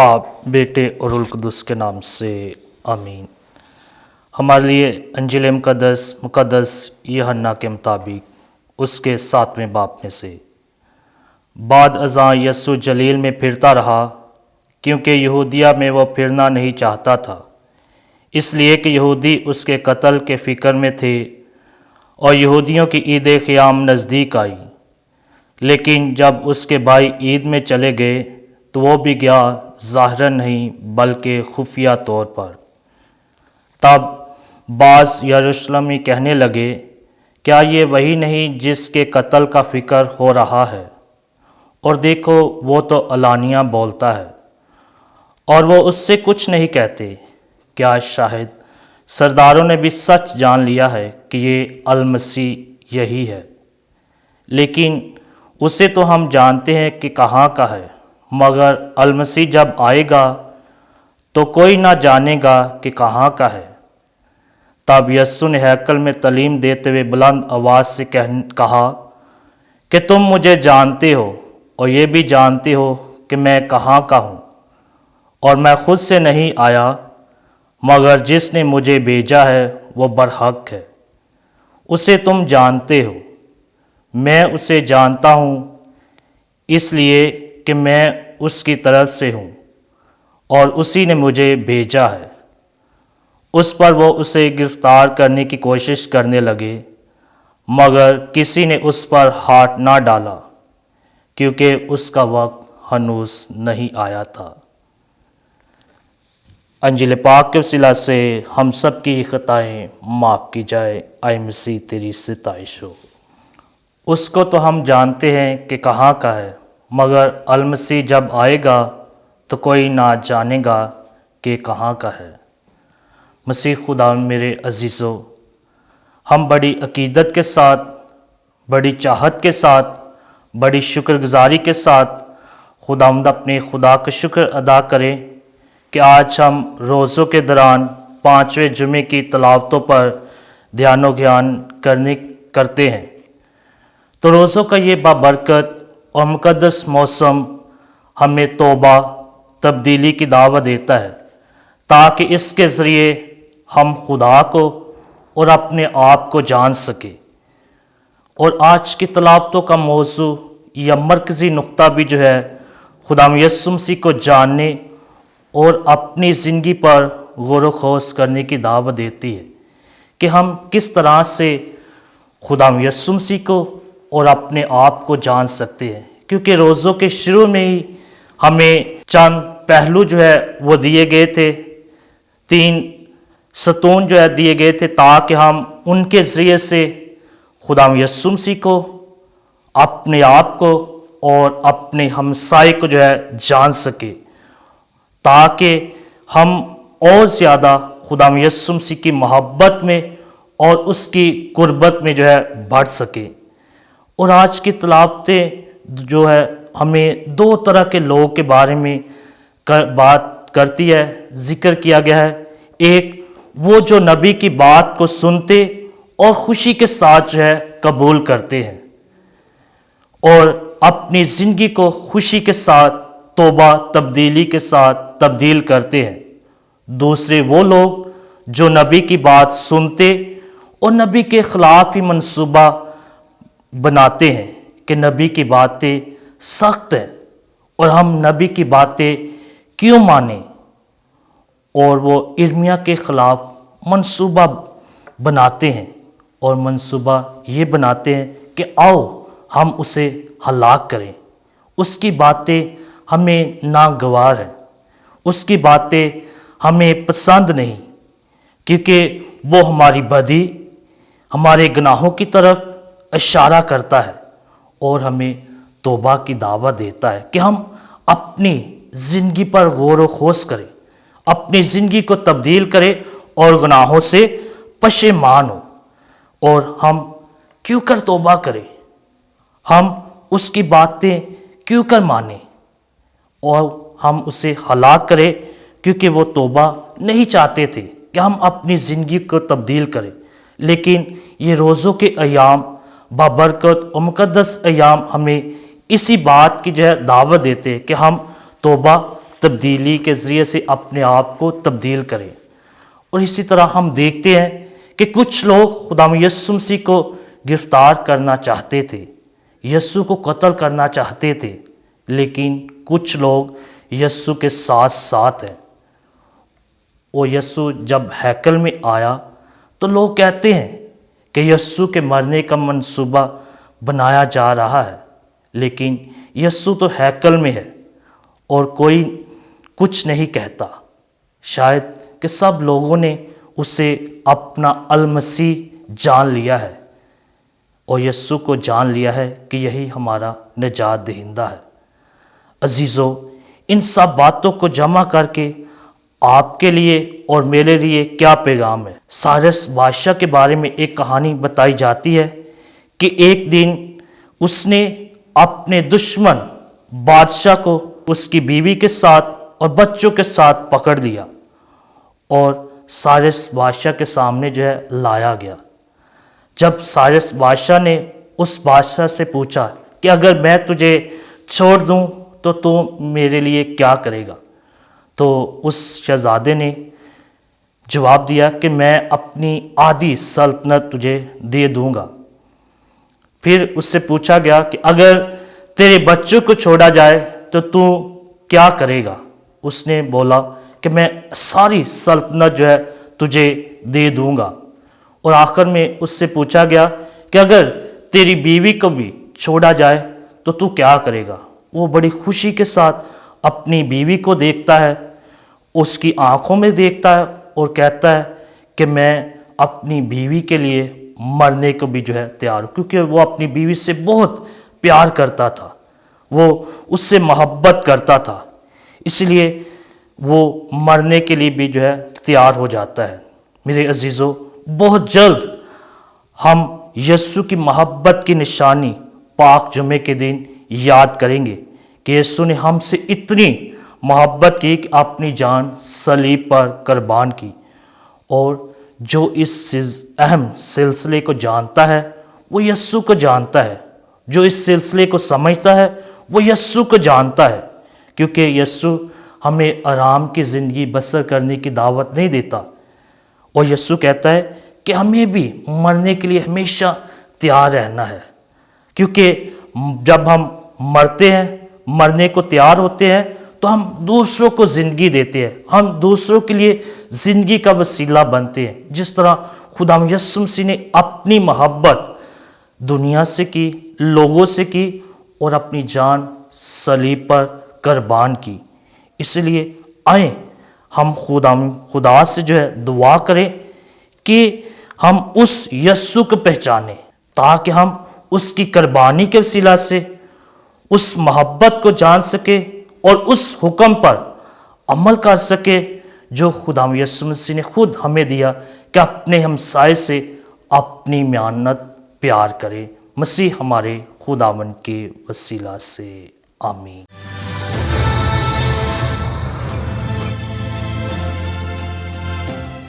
باپ بیٹے اور روح القدس کے نام سے آمین۔ ہمارے لیے انجیل مقدس یوحنا کے مطابق اس کے 7ویں باب میں سے بعد ازاں یسوع جلیل میں پھرتا رہا، کیونکہ یہودیہ میں وہ پھرنا نہیں چاہتا تھا، اس لیے کہ یہودی اس کے قتل کے فکر میں تھے اور یہودیوں کی عید خیام نزدیک آئی۔ لیکن جب اس کے بھائی عید میں چلے گئے تو وہ بھی گیا، ظاہراً نہیں بلکہ خفیہ طور پر۔ تب بعض یروشلمی کہنے لگے، کیا یہ وہی نہیں جس کے قتل کا فکر ہو رہا ہے؟ اور دیکھو وہ تو علانیہ بولتا ہے، اور وہ اس سے کچھ نہیں کہتے۔ کیا شاہد سرداروں نے بھی سچ جان لیا ہے کہ یہ المسیح یہی ہے؟ لیکن اسے تو ہم جانتے ہیں کہ کہاں کا ہے، مگر المسیح جب آئے گا تو کوئی نہ جانے گا کہ کہاں کا ہے۔ تب یسوع نے ہیکل میں تعلیم دیتے ہوئے بلند آواز سے کہا کہ تم مجھے جانتے ہو اور یہ بھی جانتے ہو کہ میں کہاں کا ہوں، اور میں خود سے نہیں آیا، مگر جس نے مجھے بھیجا ہے وہ برحق ہے۔ اسے تم جانتے ہو، میں اسے جانتا ہوں، اس لیے کہ میں اس کی طرف سے ہوں اور اسی نے مجھے بھیجا ہے۔ اس پر وہ اسے گرفتار کرنے کی کوشش کرنے لگے، مگر کسی نے اس پر ہاتھ نہ ڈالا، کیونکہ اس کا وقت ہنوز نہیں آیا تھا۔ انجیل پاک کے وسیلہ سے ہم سب کی خطائیں معاف کی جائے۔ اے مسیح تیری ستائش ہو۔ اس کو تو ہم جانتے ہیں کہ کہاں کا ہے، مگر المسیح جب آئے گا تو کوئی نہ جانے گا کہ کہاں کا ہے۔ مسیح خدا میرے عزیزو، ہم بڑی عقیدت کے ساتھ، بڑی چاہت کے ساتھ، بڑی شکر گزاری کے ساتھ خداوند اپنے خدا کا شکر ادا کریں کہ آج ہم روزوں کے دوران 5ویں جمعے کی تلاوتوں پر دھیان و گھیان کرتے ہیں۔ تو روزوں کا یہ بابرکت اور مقدس موسم ہمیں توبہ، تبدیلی کی دعوت دیتا ہے، تاکہ اس کے ذریعے ہم خدا کو اور اپنے آپ کو جان سکیں۔ اور آج کی تلاوتوں کا موضوع یا مرکزی نقطہ بھی جو ہے خدا یسوع مسیح کو جاننے اور اپنی زندگی پر غور و خوض کرنے کی دعوت دیتی ہے کہ ہم کس طرح سے خدا یسوع مسیح کو اور اپنے آپ کو جان سکتے ہیں۔ کیونکہ روزوں کے شروع میں ہی ہمیں چند پہلو جو ہے وہ دیے گئے تھے، 3 ستون جو ہے دیے گئے تھے، تاکہ ہم ان کے ذریعے سے خدا یسوع مسیح کو، اپنے آپ کو اور اپنے ہمسائے کو جو ہے جان سکے، تاکہ ہم اور زیادہ خدا یسوع مسیح کی محبت میں اور اس کی قربت میں جو ہے بڑھ سکے۔ اور آج کی تلاوتیں جو ہے ہمیں 2 طرح کے لوگوں کے بارے میں بات کرتی ہے، ذکر کیا گیا ہے۔ ایک وہ جو نبی کی بات کو سنتے اور خوشی کے ساتھ جو ہے قبول کرتے ہیں اور اپنی زندگی کو خوشی کے ساتھ، توبہ تبدیلی کے ساتھ تبدیل کرتے ہیں۔ دوسرے وہ لوگ جو نبی کی بات سنتے اور نبی کے خلاف ہی منصوبہ بناتے ہیں کہ نبی کی باتیں سخت ہیں اور ہم نبی کی باتیں کیوں مانیں، اور وہ ارمیا کے خلاف منصوبہ بناتے ہیں اور منصوبہ یہ بناتے ہیں کہ آؤ ہم اسے ہلاک کریں، اس کی باتیں ہمیں ناگوار ہیں، اس کی باتیں ہمیں پسند نہیں، کیونکہ وہ ہماری بدی، ہمارے گناہوں کی طرف اشارہ کرتا ہے اور ہمیں توبہ کی دعوت دیتا ہے کہ ہم اپنی زندگی پر غور و خوض کریں، اپنی زندگی کو تبدیل کریں اور گناہوں سے پشیمان ہوں، اور ہم کیوں کر توبہ کریں، ہم اس کی باتیں کیوں کر مانیں اور ہم اسے ہلاک کریں، کیونکہ وہ توبہ نہیں چاہتے تھے کہ ہم اپنی زندگی کو تبدیل کریں۔ لیکن یہ روزوں کے ایام، بابرکت اور مقدس ایام ہمیں اسی بات کی جو ہے دعوت دیتے کہ ہم توبہ تبدیلی کے ذریعے سے اپنے آپ کو تبدیل کریں۔ اور اسی طرح ہم دیکھتے ہیں کہ کچھ لوگ خداوند یسوع مسیح کو گرفتار کرنا چاہتے تھے، یسوع کو قتل کرنا چاہتے تھے، لیکن کچھ لوگ یسوع کے ساتھ ساتھ ہیں۔ اور یسوع جب ہیکل میں آیا تو لوگ کہتے ہیں کہ یسوع کے مرنے کا منصوبہ بنایا جا رہا ہے، لیکن یسوع تو ہیکل میں ہے اور کوئی کچھ نہیں کہتا۔ شاید کہ سب لوگوں نے اسے اپنا المسیح جان لیا ہے اور یسوع کو جان لیا ہے کہ یہی ہمارا نجات دہندہ ہے۔ عزیزو، ان سب باتوں کو جمع کر کے آپ کے لیے اور میرے لیے کیا پیغام ہے؟ سائرس بادشاہ کے بارے میں ایک کہانی بتائی جاتی ہے کہ ایک دن اس نے اپنے دشمن بادشاہ کو اس کی بیوی کے ساتھ اور بچوں کے ساتھ پکڑ لیا اور سائرس بادشاہ کے سامنے لایا گیا۔ جب سائرس بادشاہ نے اس بادشاہ سے پوچھا کہ اگر میں تجھے چھوڑ دوں تو میرے لیے کیا کرے گا، تو اس شہزادے نے جواب دیا کہ میں اپنی آدھی سلطنت تجھے دے دوں گا۔ پھر اس سے پوچھا گیا کہ اگر تیرے بچوں کو چھوڑا جائے تو کیا کرے گا؟ اس نے بولا کہ میں ساری سلطنت تجھے دے دوں گا۔ اور آخر میں اس سے پوچھا گیا کہ اگر تیری بیوی کو بھی چھوڑا جائے تو کیا کرے گا؟ وہ بڑی خوشی کے ساتھ اپنی بیوی کو دیکھتا ہے، اس کی آنکھوں میں دیکھتا ہے اور کہتا ہے کہ میں اپنی بیوی کے لیے مرنے کو بھی تیار ہوں، کیونکہ وہ اپنی بیوی سے بہت پیار کرتا تھا، وہ اس سے محبت کرتا تھا، اس لیے وہ مرنے کے لیے بھی تیار ہو جاتا ہے۔ میرے عزیزو، بہت جلد ہم یسوع کی محبت کی نشانی پاک جمعے کے دن یاد کریں گے کہ یسوع نے ہم سے اتنی محبت کی کہ اپنی جان صلیب پر قربان کی۔ اور جو اس اہم سلسلے کو جانتا ہے وہ یسوع کو جانتا ہے، جو اس سلسلے کو سمجھتا ہے وہ یسوع کو جانتا ہے، کیونکہ یسوع ہمیں آرام کی زندگی بسر کرنے کی دعوت نہیں دیتا، اور یسوع کہتا ہے کہ ہمیں بھی مرنے کے لیے ہمیشہ تیار رہنا ہے، کیونکہ جب ہم مرتے ہیں، مرنے کو تیار ہوتے ہیں تو ہم دوسروں کو زندگی دیتے ہیں، ہم دوسروں کے لیے زندگی کا وسیلہ بنتے ہیں، جس طرح خداوند یسوع مسیح نے اپنی محبت دنیا سے کی، لوگوں سے کی اور اپنی جان صلیب پر قربان کی۔ اس لیے آئیں ہم خدا سے دعا کریں کہ ہم اس یسوع کو پہچانیں، تاکہ ہم اس کی قربانی کے وسیلہ سے اس محبت کو جان سکے اور اس حکم پر عمل کر سکے جو خداوند یسوع مسیح نے خود ہمیں دیا کہ اپنے ہمسائے سے اپنی معانت پیار کرے۔ مسیح ہمارے خداوند کے وسیلہ سے آمین۔